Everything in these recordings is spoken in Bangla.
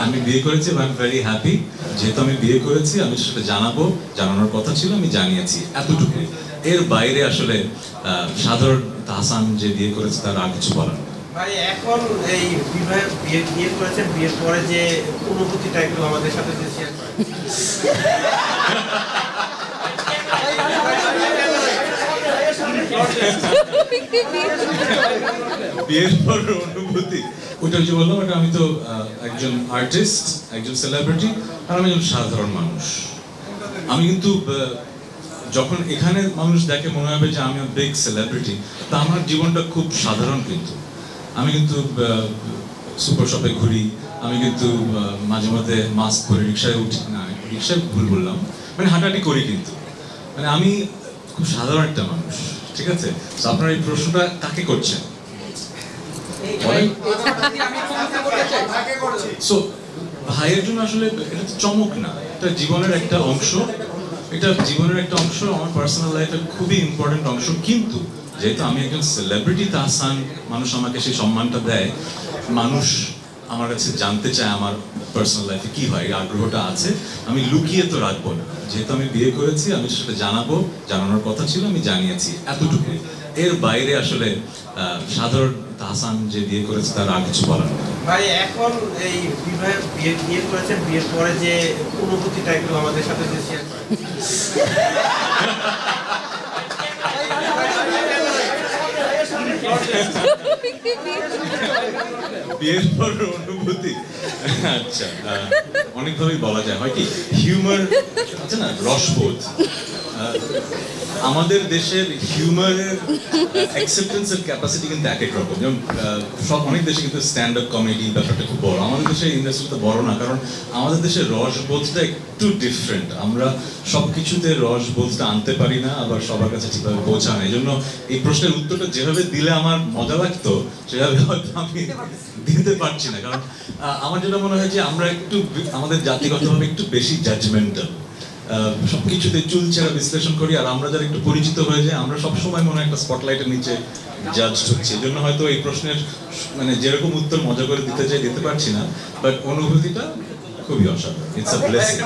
আমি বিয়ে করেছি, আই এম ভেরি হ্যাপি। যেহেতু আমি বিয়ে করেছি, আমি সেটা জানানোর কথা ছিল, আমি জানিয়েছি, এতটুকুই। এর বাইরে আসলে সাধারণ তাহসান যে বিয়ে করেছে তার আর কিছু বলার নেই। ভাই, এখন এই বিয়ে করেছেন, বিয়ের পরে যে অনুভূতিটা একটু আমাদের সাথে শেয়ার করেন। বিয়ের পর অনুভূতি ওইটা যে বললাম, ওটা আমি তো একজন আর্টিস্ট, একজন সেলিব্রিটি, আর আমি একজন সাধারণ মানুষ। আমি কিন্তু যখন এখানে মানুষ দেখে মনে হবে যে আমি বিগ সেলিব্রিটি, তা আমার জীবনটা খুব সাধারণ। কিন্তু আমি কিন্তু সুপার শপে ঘুরি, আমি কিন্তু মাঝে মধ্যে মাস্ক পরে রিক্সায় উঠি, না রিক্সায় ভুল বললাম, মানে হাঁটাহাঁটি করি, কিন্তু মানে আমি খুব সাধারণ একটা মানুষ, ঠিক আছে? তো আপনার এই প্রশ্নটা কাকে করছেন? সো ভাইয়ের জন্য আসলে এটা চমক না, এটা জীবনের একটা অংশ, এটা জীবনের একটা অংশ, আমার পার্সোনাল লাইফের খুবই ইম্পর্টেন্ট অংশ। কিন্তু যেহেতু আমি একজন সেলিব্রিটি তাহসান, মানুষ আমাকে সেই সম্মানটা দেয়, মানুষ আমার কাছে জানতে চায় আমার পার্সোনাল লাইফে কি হয়, আগ্রহটা আছে, আমি লুকিয়ে তো রাখবো না। যেহেতু আমি বিয়ে করেছি, আমি সেটা জানানোর কথা ছিল, আমি জানিয়েছি, এতটুকুই। এর বাইরে আসলে সাধারণ তাহসান যে বিয়ে করেছে তার আর কিছু বলার নেই। ভাই, এখন এই বিয়ে করেছেন, বিয়ের পরে যে অনুভূতিটা একটু আমাদের সাথে শেয়ার করেন। বিয়ের পর অনুভূতি, আচ্ছা, অনেকভাবেই বলা যায়। হয় কি, হিউমার আছে না, রসবোধ। আমাদের দেশের হিউমারের অ্যাকসেপ্টেন্সের ক্যাপাসিটি কিন্তু এক এক রকম। যেমন অনেক দেশে কিন্তু স্ট্যান্ড আপ কমেডি ব্যাপারটা খুব বড়, আমাদের দেশের ইন্ডাস্ট্রিটা বড় না, কারণ আমাদের দেশের রসবোধটা একটু ডিফারেন্ট। আমরা সব কিছুতে রসবোধটা আনতে পারি না, আবার সবার কাছে ঠিকভাবে পৌঁছায় না। এই জন্য এই প্রশ্নের উত্তরটা যেভাবে দিলে আমার মজা লাগতো, সেভাবে হয়তো আমি দিতে পারছি না। কারণ আমার যেটা মনে হয় যে আমরা একটু আমাদের জাতিগতভাবে একটু বেশি জাজমেন্টাল, সবকিছুতে চুলচেরা বিশ্লেষণ করি। আর আমরা যারা একটু পরিচিত হয়ে যাই, আমরা সবসময় মনে হয় একটা স্পটলাইটের নিচে জাজ হচ্ছি। এই জন্য হয়তো এই প্রশ্নের মানে যেরকম উত্তর মজা করে দিতে চাই, দিতে পারছি না, বাট অনুভূতিটা খুবই অসাধারণ। It's a blessing.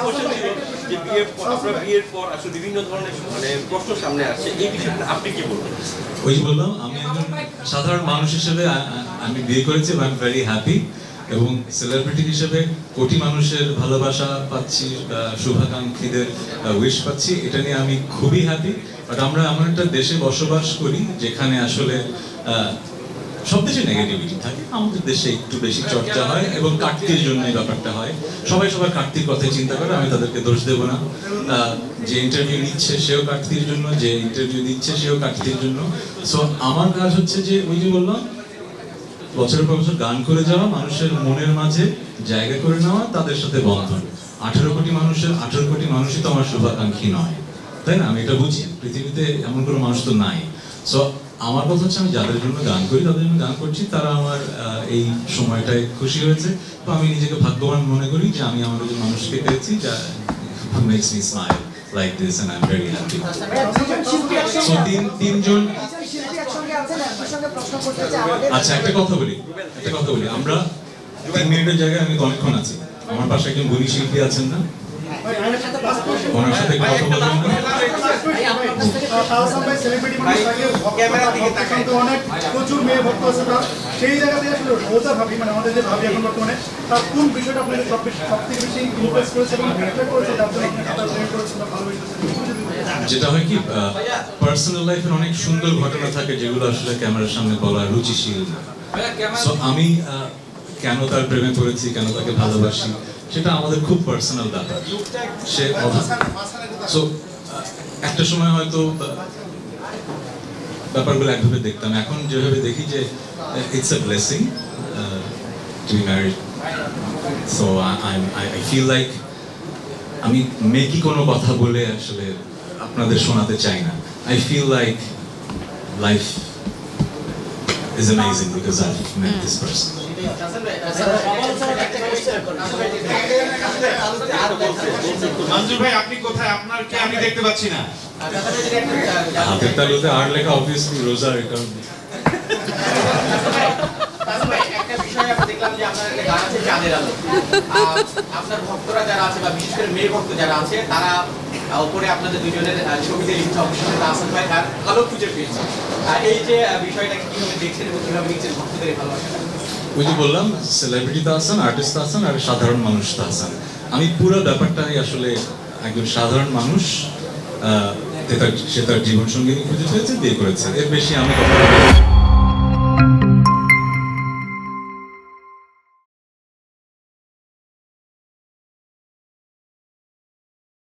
বিয়ের পর আসলে বিভিন্ন ধরনের মানে প্রশ্ন সামনে আসছে, এই বিষয়টা আপনি কি বলবেন? ওই যে বললাম, আমি একজন সাধারণ মানুষ হিসেবে আমি বিয়ে করেছি, আই এম ভেরি হ্যাপি। এবং সেলিব্রিটি হিসেবে কোটি মানুষের ভালোবাসা পাচ্ছি, শুভাকাঙ্ক্ষীদের উইশ পাচ্ছি, এটা নিয়ে আমি খুবই হ্যাপি। বাট আমরা এমন একটা দেশে বসবাস করি যেখানে আসলে সব দেশে নেগেটিভিটি থাকে, আমাদের দেশে একটু বেশি চর্চা হয় এবং কাটতির জন্য এই ব্যাপারটা হয়। সবাই সবার কাটতির কথাই চিন্তা করে, আমি তাদেরকে দোষ দেবো না। যে ইন্টারভিউ নিচ্ছে সেও কাটতির জন্য, যে ইন্টারভিউ দিচ্ছে সেও কাটতির জন্য। সো আমার কাজ হচ্ছে যে ওই যে বললাম, বছরের পর বছর গান করে যাওয়া, মানুষের মনের মাঝে জায়গা করে নেওয়া, তাদের সাথে বন্ধন। 18 কোটি মানুষের 18 কোটি মানুষই তো আমার শুভাকাঙ্ক্ষী নয়, তাই না? আমি এটা বুঝি, পৃথিবীতে এমন কোনো মানুষ তো নাই। সো আমার কথা হচ্ছে, আমি যাদের জন্য গান করি, তাদের জন্য গান করছি, তারা আমার এই সময়টায় খুশি হয়েছে। তো আমি নিজেকে ভাগ্যবান মনে করি যে আমি আমার একজন মানুষকে পেয়েছি যা makes me smile like this, and I'm very happy. So তিনজন। আচ্ছা, একটা কথা বলি, আমরা 3 মিনিটের জায়গায় আমি অনেকক্ষণ আছি। আমার পাশে একজন গুণী শিল্পী আছেন না, ওনার সাথে কথা বলবেন না? প্রচুর মেয়ে ভক্ত আছে, সেই জায়গা থেকে আসলে রোজা ভাবি, মানে আমাদের যে ভাবি এখন বর্তমানে, তার কোন বিষয়টা আপনাদের সব থেকে বেশি ইমপ্রেস করেছে এবং অ্যাট্রাক্ট করেছে, যার জন্য আপনি তার প্রেম করেছেন বা ভালোবেসেছেন? যেটা হয় কি, পার্সোনাল লাইফের অনেক সুন্দর ঘটনা থাকে যেগুলো আসলে ক্যামেরার সামনে বলা রুচিশীল না। সো আমি কেন তার প্রেমে পড়েছি, কেন তাকে ভালোবাসি, সেটা আমাদের খুব পার্সোনাল ব্যাপার। সে সো একটা সময় হয়তো ব্যাপারগুলো একভাবে দেখতাম, এখন যেভাবে দেখি যে it's a blessing to be married. So I feel like আমি মেকি কোনো কথা বলে আসলে আপনাদের শোনাতে চাই না। I feel like life is amazing because I've met this person. Manjur ভাই, আপনি কোথায়? আপনাকে আমি দেখতে পাচ্ছি না। হাতের তালুতে আর লেখা, অবভিয়াসলি রোজা। এটা একটা বিষয় আমরা দেখলাম যে আপনার একটা গান আছে চাঁদের আলো, আপনার ভক্তরা যারা আছে বা বিশেষ করে মেয়ে ভক্ত যারা আছে তারা উপরে আপনাদের দুজনের ছবিতে লিখছে, অবশ্যই আহসান ভাই তার ভালো খুঁজে পেয়েছে। এই যে বিষয়টাকে কিভাবে দেখছেন এবং কিভাবে নিচ্ছেন ভক্তদের এই ভালোবাসা? ওই যে বললাম, সেলিব্রিটি তো আছেন, আর্টিস্ট আছেন, আর সাধারণ মানুষ তো আছেন। আমি পুরো ব্যাপারটাই আসলে একজন সাধারণ মানুষ, সে তার জীবন সঙ্গী খুঁজে পেয়েছে, বিয়ে করেছে, এর বেশি আমি কথা বলবো না।